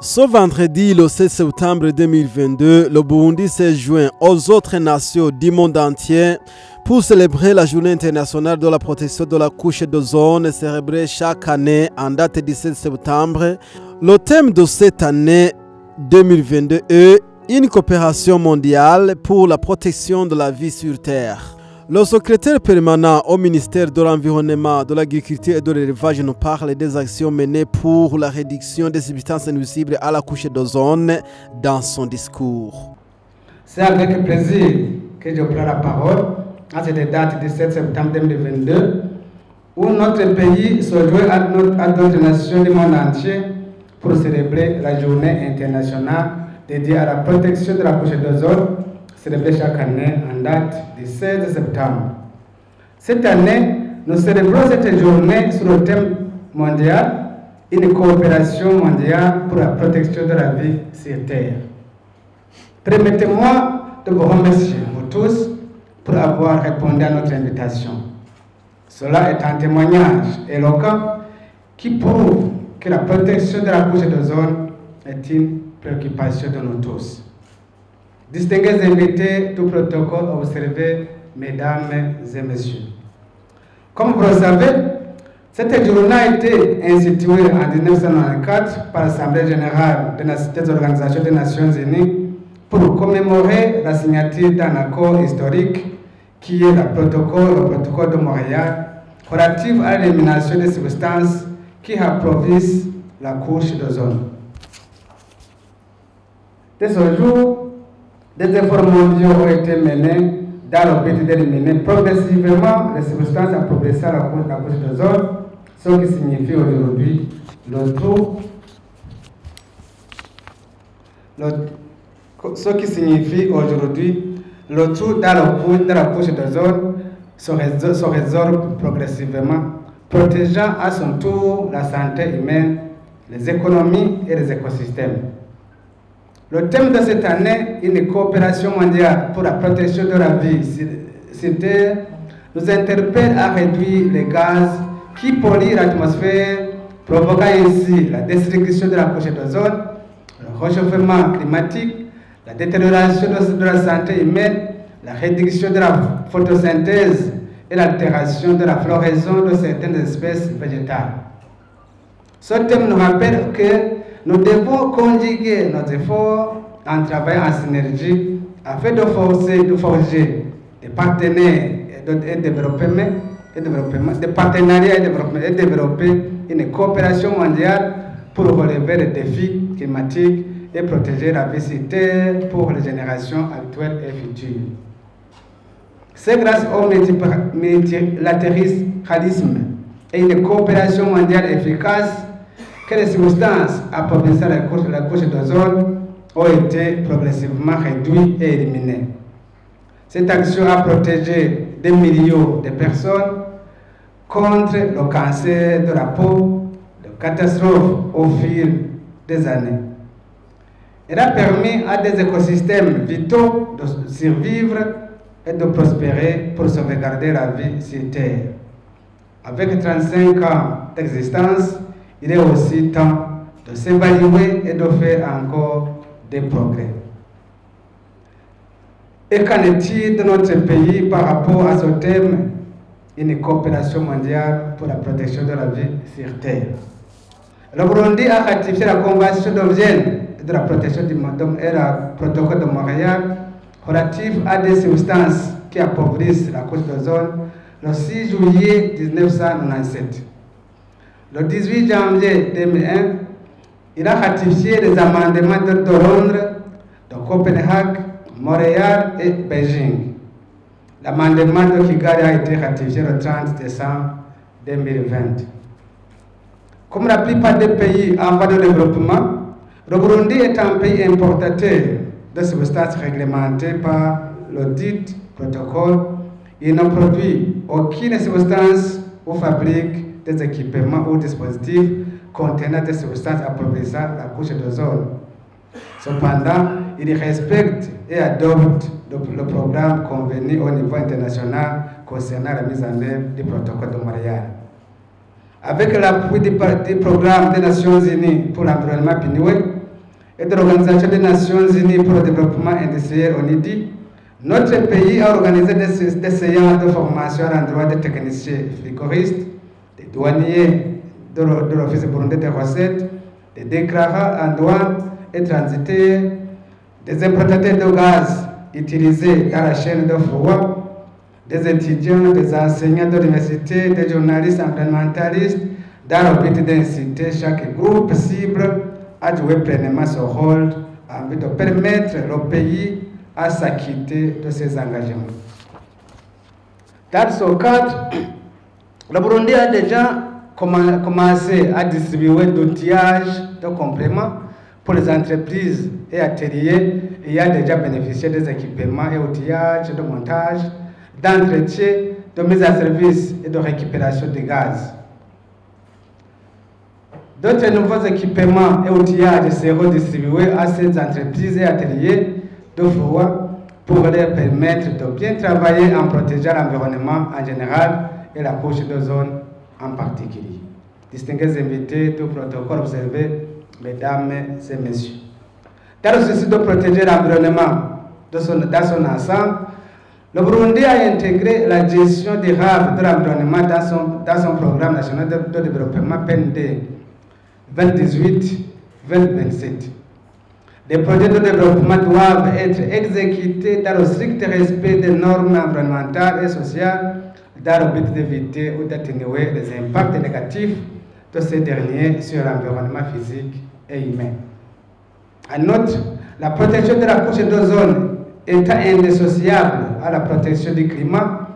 Ce vendredi, le 16 septembre 2022, le Burundi s'est joint aux autres nations du monde entier pour célébrer la Journée internationale de la protection de la couche d'ozone célébrée chaque année en date du 16 septembre. Le thème de cette année 2022 est une coopération mondiale pour la protection de la vie sur Terre. Le secrétaire permanent au ministère de l'Environnement, de l'Agriculture et de l'Élevage nous parle des actions menées pour la réduction des substances nuisibles à la couche d'ozone dans son discours. C'est avec plaisir que je prends la parole à cette date du 7 septembre 2022 où notre pays se joint à d'autres nations du monde entier pour célébrer la journée internationale dédiée à la protection de la couche d'ozone célébrée chaque année en date du 16 septembre. Cette année, nous célébrons cette journée sur le thème mondial, une coopération mondiale pour la protection de la vie sur Terre. Permettez-moi de vous remercier, vous tous, pour avoir répondu à notre invitation. Cela est un témoignage éloquent qui prouve que la protection de la couche d'ozone est une préoccupation de nous tous. Distingués invités, tout protocole observé, mesdames et messieurs. Comme vous le savez, cette journée a été instituée en 1994 par l'Assemblée générale des organisations des Nations Unies pour commémorer la signature d'un accord historique qui est le protocole de Montréal relatif à l'élimination des substances qui appauvrissent la couche d'ozone. Dès ce jour, des efforts mondiaux ont été menés dans le but d'éliminer progressivement les substances appauvrissant la couche d'ozone, ce qui signifie aujourd'hui le trou dans la couche d'ozone se résorbe progressivement, protégeant à son tour la santé humaine, les économies et les écosystèmes. Le thème de cette année, une coopération mondiale pour la protection de la vie sur Terre, nous interpelle à réduire les gaz qui polluent l'atmosphère, provoquant ainsi la destruction de la couche d'ozone, le réchauffement climatique, la détérioration de la santé humaine, la réduction de la photosynthèse et l'altération de la floraison de certaines espèces végétales. Ce thème nous rappelle que nous devons conjuguer nos efforts en travaillant en synergie afin de forger des partenaires et développer une coopération mondiale pour relever les défis climatiques et protéger la vie sur Terre pour les générations actuelles et futures. C'est grâce au multilatéralisme et une coopération mondiale efficace que les substances appauvrissant la couche d'ozone ont été progressivement réduites et éliminées. Cette action a protégé des millions de personnes contre le cancer de la peau, de catastrophes au fil des années. Elle a permis à des écosystèmes vitaux de survivre et de prospérer pour sauvegarder la vie sur Terre. Avec 35 ans d'existence, il est aussi temps de s'évaluer et de faire encore des progrès. Et qu'en est-il de notre pays par rapport à ce thème, une coopération mondiale pour la protection de la vie sur Terre? Le Burundi a ratifié la Convention de Vienne de la protection du monde et le protocole de Montréal relatif à des substances qui appauvrissent la couche d'ozone le 6 juillet 1997. Le 18 janvier 2001, il a ratifié les amendements de Londres, de Copenhague, Montréal et Beijing. L'amendement de Kigali a été ratifié le 30 décembre 2020. Comme la plupart des pays en voie de développement, le Burundi est un pays importateur de substances réglementées par le dit protocole. Il ne produit aucune substance ou fabrique des équipements ou dispositifs contenant des substances appauvrissant la couche d'ozone. Cependant, il respecte et adopte le programme convenu au niveau international concernant la mise en œuvre du protocole de Montréal. Avec l'appui du programme des Nations Unies pour l'environnement PNUD, et de l'Organisation des Nations Unies pour le développement industriel, ONIDI, notre pays a organisé des séances de formation à l'endroit des techniciens frigoristes, des douaniers de l'Office burundais des recettes, des déclarants en douane et transitaires, des importateurs de gaz utilisés dans la chaîne de froid, des étudiants, des enseignants de l'université, des journalistes environnementalistes, dans le but d'inciter chaque groupe cible à jouer pleinement son rôle en vue de permettre au pays à s'acquitter de ses engagements. Dans ce cadre, le Burundi a déjà commencé à distribuer d'outillages de compléments pour les entreprises et ateliers et a déjà bénéficié des équipements et outillages de montage, d'entretien, de mise à service et de récupération de gaz. D'autres nouveaux équipements et outillages seront distribués à ces entreprises et ateliers de froid pour leur permettre de bien travailler en protégeant l'environnement en général et la couche d'ozone en particulier. Distingués invités du protocole observé, mesdames et messieurs. Dans le souci de protéger l'environnement dans son ensemble, le Burundi a intégré la gestion durable de l'environnement dans son programme national de développement PND 2018-2027. Les projets de développement doivent être exécutés dans le strict respect des normes environnementales et sociales dans le but d'éviter ou d'atténuer les impacts négatifs de ces derniers sur l'environnement physique et humain. En outre, la protection de la couche d'ozone étant indissociable à la protection du climat,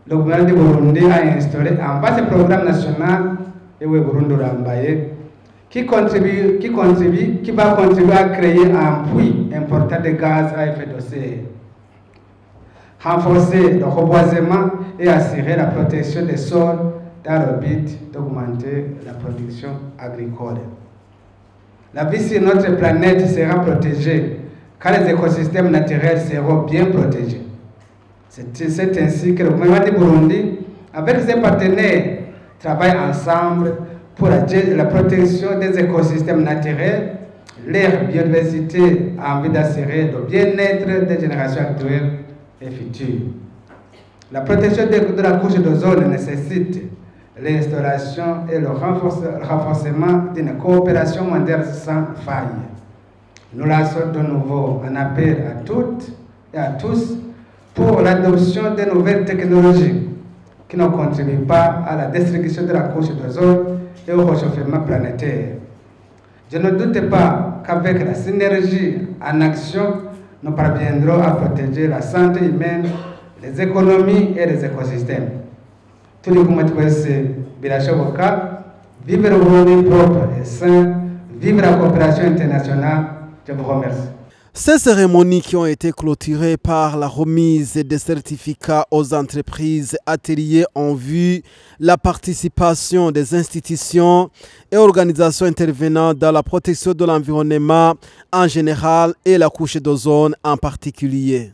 le gouvernement du Burundi a instauré un vaste programme national Burundi Rambaye qui va contribuer à créer un puits important de gaz à effet de serre, renforcer le reboisement et assurer la protection des sols dans le but d'augmenter la production agricole. La vie sur notre planète sera protégée car les écosystèmes naturels seront bien protégés. C'est ainsi que le gouvernement du Burundi, avec ses partenaires, travaille ensemble pour la protection des écosystèmes naturels, leur biodiversité en vue d'assurer le bien-être des générations actuelles et futures. La protection de la couche d'ozone nécessite l'installation et le renforcement d'une coopération mondiale sans faille. Nous lançons de nouveau un appel à toutes et à tous pour l'adoption de nouvelles technologies qui ne contribuent pas à la destruction de la couche d'ozone et au réchauffement planétaire. Je ne doute pas qu'avec la synergie en action, nous parviendrons à protéger la santé humaine, les économies et les écosystèmes. Tous les Koumatouessé, Bilachoboka, vive le Burundi propre et sain, vive la coopération internationale. Je vous remercie. Ces cérémonies qui ont été clôturées par la remise des certificats aux entreprises ateliers ont vu la participation des institutions et organisations intervenant dans la protection de l'environnement en général et la couche d'ozone en particulier.